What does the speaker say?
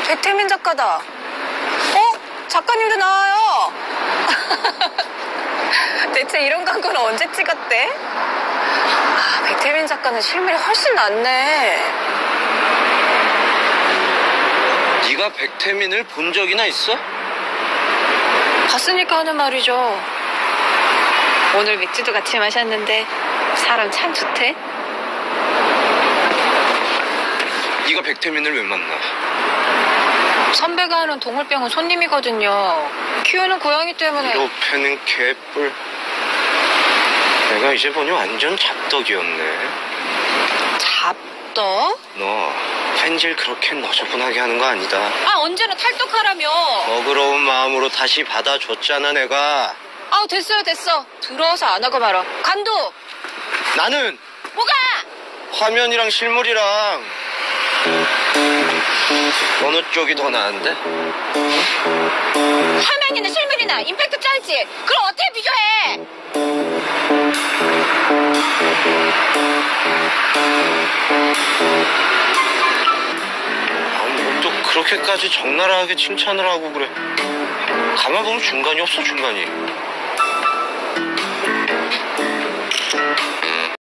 백태민 작가다. 작가님도 나와요. 대체 이런 광고는 언제 찍었대? 백태민 작가는 실물이 훨씬 낫네. 네가 백태민을 본 적이나 있어? 봤으니까 하는 말이죠. 오늘 맥주도 같이 마셨는데 사람 참 좋대. 네가 백태민을 왜 만나? 선배가 하는 동물병원 손님이거든요. 키우는 고양이 때문에. 옆에는 개뿔. 내가 이제 보니 완전 잡덕이었네. 잡덕? 너 펜질 그렇게 너저분하게 하는 거 아니다. 언제나 탈덕하라며. 너그러운 마음으로 다시 받아줬잖아 내가. 됐어. 들어와서 안 하고 말아. 간도. 나는 뭐가? 화면이랑 실물이랑 어느 쪽이 더 나은데? 화면이나 실물이나 임팩트 짤지. 그럼 어떻게 비교해? 뭐 또 그렇게까지 적나라하게 칭찬을 하고 그래. 가만 보면 중간이 없어 중간이.